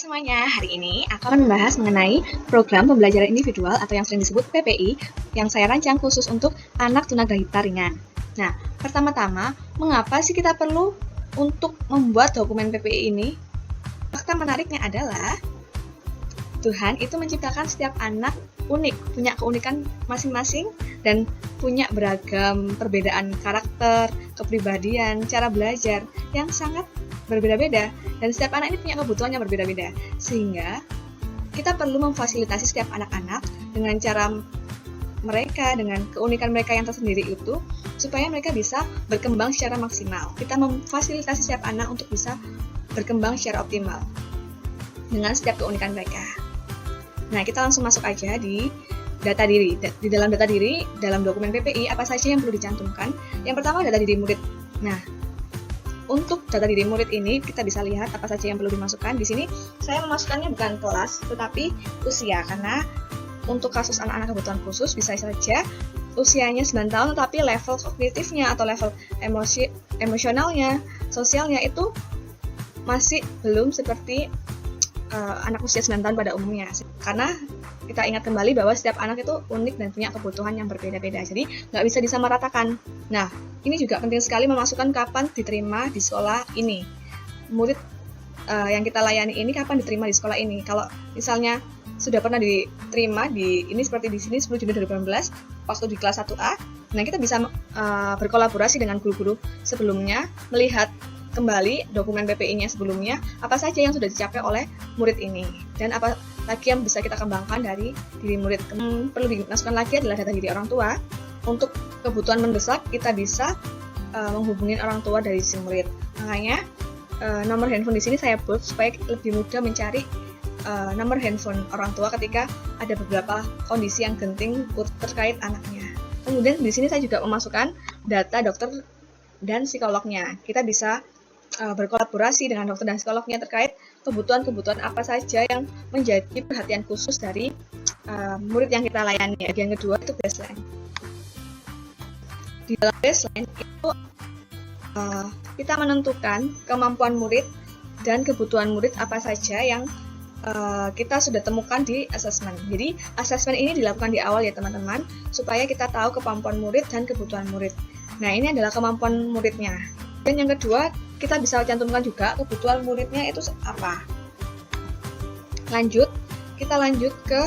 semuanya, hari ini aku akan membahas mengenai program pembelajaran individual atau yang sering disebut PPI yang saya rancang khusus untuk anak tunagrahita ringan. Nah, pertama-tama, mengapa sih kita perlu untuk membuat dokumen PPI ini? Fakta menariknya adalah Tuhan itu menciptakan setiap anak unik, punya keunikan masing-masing dan punya beragam perbedaan karakter, kepribadian, cara belajar yang sangat berbeda-beda, dan setiap anak ini punya kebutuhan yang berbeda-beda, sehingga kita perlu memfasilitasi setiap anak-anak dengan cara mereka, dengan keunikan mereka yang tersendiri itu, supaya mereka bisa berkembang secara maksimal. Kita memfasilitasi setiap anak untuk bisa berkembang secara optimal dengan setiap keunikan mereka. Nah, kita langsung masuk aja di data diri. Di dalam data diri, dalam dokumen PPI, apa saja yang perlu dicantumkan? Yang pertama, data diri murid. Nah, untuk data diri murid ini, kita bisa lihat apa saja yang perlu dimasukkan. Di sini, saya memasukkannya bukan kelas, tetapi usia. Karena untuk kasus anak-anak kebutuhan khusus, bisa saja usianya 9 tahun, tetapi level kognitifnya atau level emosionalnya, sosialnya itu masih belum seperti anak usia 9 tahun pada umumnya. Karena kita ingat kembali bahwa setiap anak itu unik dan punya kebutuhan yang berbeda-beda. Jadi nggak bisa disamaratakan. Nah, ini juga penting sekali memasukkan kapan diterima di sekolah ini. Murid yang kita layani ini kapan diterima di sekolah ini. Kalau misalnya sudah pernah diterima di ini seperti di sini 10 Juni 2018 waktu di kelas 1A, nah kita bisa berkolaborasi dengan guru-guru sebelumnya, melihat kembali dokumen PPI-nya sebelumnya, apa saja yang sudah dicapai oleh murid ini, dan apa lagi yang bisa kita kembangkan dari diri murid. Perlu dimasukkan lagi adalah data diri orang tua. Untuk kebutuhan mendesak, kita bisa menghubungi orang tua dari si murid. Makanya nomor handphone di sini saya buat supaya lebih mudah mencari nomor handphone orang tua ketika ada beberapa kondisi yang genting terkait anaknya. Kemudian di sini saya juga memasukkan data dokter dan psikolognya. Kita bisa berkolaborasi dengan dokter dan psikolognya terkait kebutuhan-kebutuhan apa saja yang menjadi perhatian khusus dari murid yang kita layani. Yang kedua itu baseline. Di dalam baseline itu kita menentukan kemampuan murid dan kebutuhan murid apa saja yang kita sudah temukan di assessment. Jadi assessment ini dilakukan di awal ya teman-teman, supaya kita tahu kemampuan murid dan kebutuhan murid. Nah, ini adalah kemampuan muridnya. Dan yang kedua, kita bisa cantumkan juga kebutuhan muridnya itu apa. Kita lanjut ke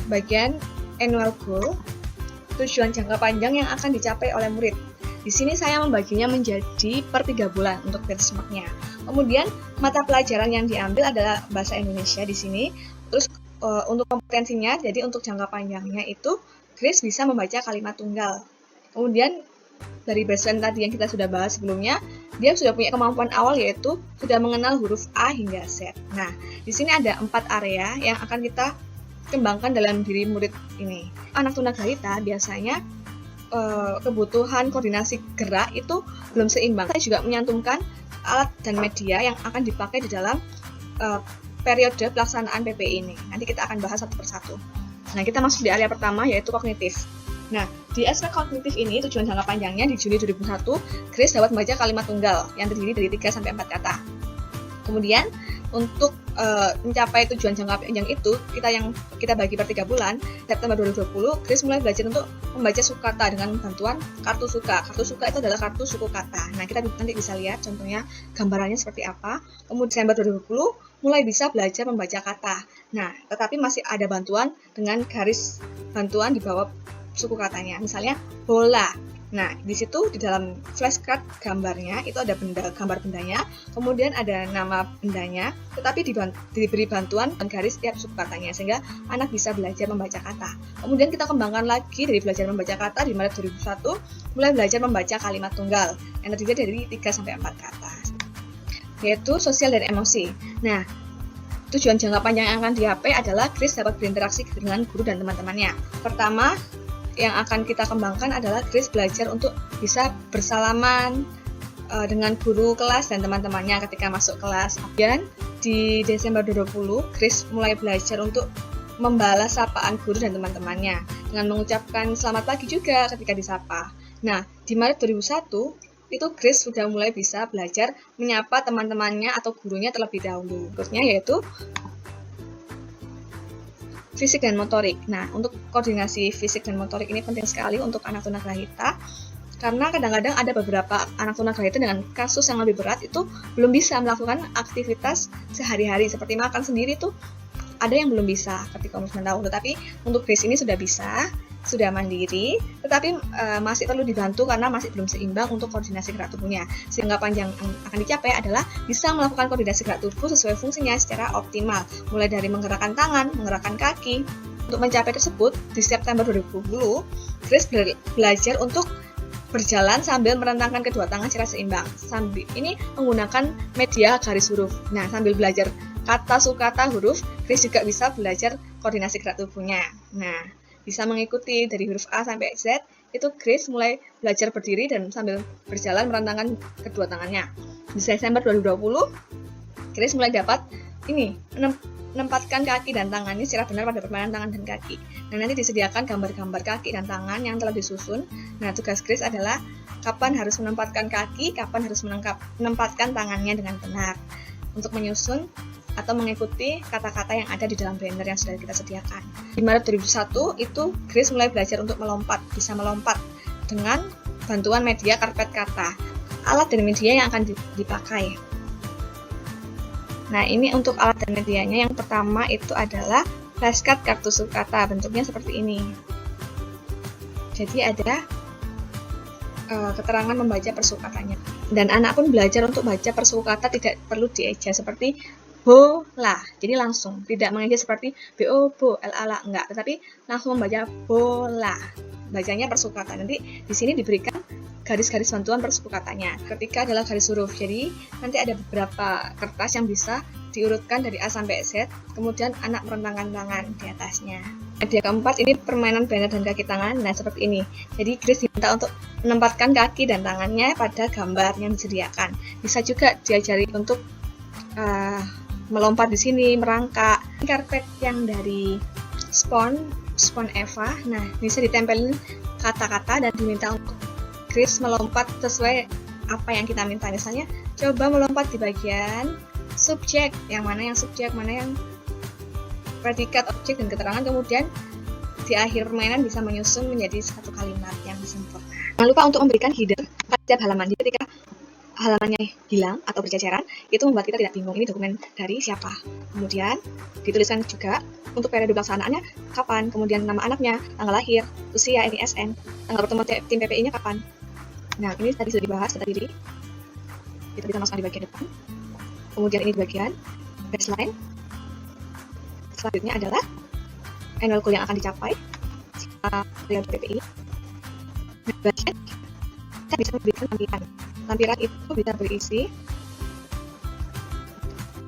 bagian annual goal, tujuan jangka panjang yang akan dicapai oleh murid. Di sini saya membaginya menjadi per 3 bulan untuk benchmarknya. Kemudian mata pelajaran yang diambil adalah bahasa Indonesia di sini. Terus untuk kompetensinya, jadi untuk jangka panjangnya itu Grace bisa membaca kalimat tunggal. Kemudian dari baseline tadi yang kita sudah bahas sebelumnya, dia sudah punya kemampuan awal yaitu sudah mengenal huruf A hingga Z. Nah, di sini ada 4 area yang akan kita kembangkan dalam diri murid ini. Anak tunagrahita biasanya kebutuhan koordinasi gerak itu belum seimbang. Saya juga menyantumkan alat dan media yang akan dipakai di dalam periode pelaksanaan PPI ini. Nanti kita akan bahas satu persatu. Nah, kita masuk di area pertama yaitu kognitif. Nah, di aspek kognitif ini, tujuan jangka panjangnya di Juni 2001, Grace dapat membaca kalimat tunggal yang terdiri dari 3-4 kata. Kemudian, untuk mencapai tujuan jangka panjang itu, kita bagi per 3 bulan, September 2020, Grace mulai belajar untuk membaca suku kata dengan bantuan kartu suka. Kartu suka itu adalah kartu suku kata. Nah, kita nanti bisa lihat contohnya gambarannya seperti apa. Kemudian Desember 2020, mulai bisa belajar membaca kata. Nah, tetapi masih ada bantuan dengan garis bantuan di bawah suku katanya, misalnya bola. Nah, di situ di dalam flashcard gambarnya itu ada gambar bendanya, kemudian ada nama bendanya, tetapi diberi bantuan dan garis setiap suku katanya sehingga anak bisa belajar membaca kata. Kemudian kita kembangkan lagi dari belajar membaca kata di Maret 2001, mulai belajar membaca kalimat tunggal yang terdiri dari 3-4 kata, yaitu sosial dan emosi. Nah, tujuan jangka panjang yang akan dicapai adalah Grace dapat berinteraksi dengan guru dan teman-temannya. Pertama, yang akan kita kembangkan adalah Grace belajar untuk bisa bersalaman dengan guru kelas dan teman-temannya ketika masuk kelas. Kemudian di Desember 2020, Grace mulai belajar untuk membalas sapaan guru dan teman-temannya dengan mengucapkan selamat pagi juga ketika disapa. Nah, di Maret 2001, itu Grace sudah mulai bisa belajar menyapa teman-temannya atau gurunya terlebih dahulu. Berikutnya yaitu fisik dan motorik. Nah, untuk koordinasi fisik dan motorik ini penting sekali untuk anak tunagrahita, karena kadang-kadang ada beberapa anak tunagrahita dengan kasus yang lebih berat itu belum bisa melakukan aktivitas sehari-hari seperti makan sendiri tuh ada yang belum bisa ketika umur 9 tahun. Tetapi untuk Grace ini sudah bisa, sudah mandiri, tetapi masih perlu dibantu karena masih belum seimbang untuk koordinasi gerak tubuhnya. Sehingga panjang yang akan dicapai adalah bisa melakukan koordinasi gerak tubuh sesuai fungsinya secara optimal, mulai dari menggerakkan tangan, menggerakkan kaki. Untuk mencapai tersebut, di September 2020, Grace belajar untuk berjalan sambil merentangkan kedua tangan secara seimbang. Sambil ini menggunakan media garis huruf. Nah, sambil belajar kata sukata huruf, Grace juga bisa belajar koordinasi gerak tubuhnya. Nah, bisa mengikuti dari huruf A sampai Z, itu Grace mulai belajar berdiri dan sambil berjalan merentangkan kedua tangannya. Di Desember 2020, Grace mulai dapat menempatkan kaki dan tangannya secara benar pada permainan tangan dan kaki. Nah, nanti disediakan gambar-gambar kaki dan tangan yang telah disusun. Nah, tugas Grace adalah kapan harus menempatkan kaki, kapan harus menempatkan tangannya dengan benar. Untuk menyusun atau mengikuti kata-kata yang ada di dalam banner yang sudah kita sediakan. Di Maret 2001 itu Grace mulai belajar untuk melompat, bisa melompat dengan bantuan media karpet kata, alat dan media yang akan dipakai. Nah, ini untuk alat dan medianya. Yang pertama itu adalah flashcard kartu sukata, bentuknya seperti ini. Jadi ada keterangan membaca persukatanya. Dan anak pun belajar untuk baca persukata tidak perlu dieja seperti bola, jadi langsung tidak mengeja seperti bo, la, enggak, tetapi langsung membaca bola. Bacanya persukata. Nanti di sini diberikan garis-garis bantuan persukatanya. Ketika adalah garis huruf, jadi nanti ada beberapa kertas yang bisa diurutkan dari A sampai Z, kemudian anak merentangkan tangan di atasnya. Media keempat ini permainan banner dan kaki tangan. Nah, seperti ini. Jadi Grace diminta untuk menempatkan kaki dan tangannya pada gambar yang disediakan. Bisa juga diajari untuk melompat di sini, merangkak. Karpet yang dari spon Eva, nah bisa ditempelin kata-kata dan diminta untuk Grace melompat sesuai apa yang kita minta. Misalnya, coba melompat di bagian subjek, yang mana yang subjek, mana yang predikat, objek, dan keterangan. Kemudian di akhir permainan bisa menyusun menjadi satu kalimat yang sempurna. Jangan lupa untuk memberikan header pada setiap halaman. Jadi ketika halamannya hilang atau berceceran, itu membuat kita tidak bingung ini dokumen dari siapa. Kemudian dituliskan juga untuk periode pelaksanaannya kapan, kemudian nama anaknya, tanggal lahir, usia, NISN, tanggal pertemuan tim PPI-nya kapan. Nah, ini tadi sudah dibahas tadi. Kita bisa masukkan di bagian depan. Kemudian ini di bagian baseline. Selanjutnya adalah annual goal yang akan dicapai jika periode PPI. Nah, bagian kita bisa memberikan tampilan. Lampiran itu bisa berisi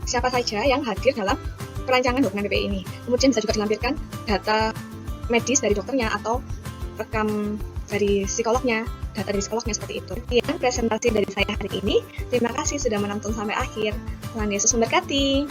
siapa saja yang hadir dalam perancangan dokumen PPI ini. Kemudian bisa juga dilampirkan data medis dari dokternya atau rekam dari psikolognya, data dari psikolognya seperti itu. Sekian presentasi dari saya hari ini. Terima kasih sudah menonton sampai akhir. Tuhan Yesus memberkati.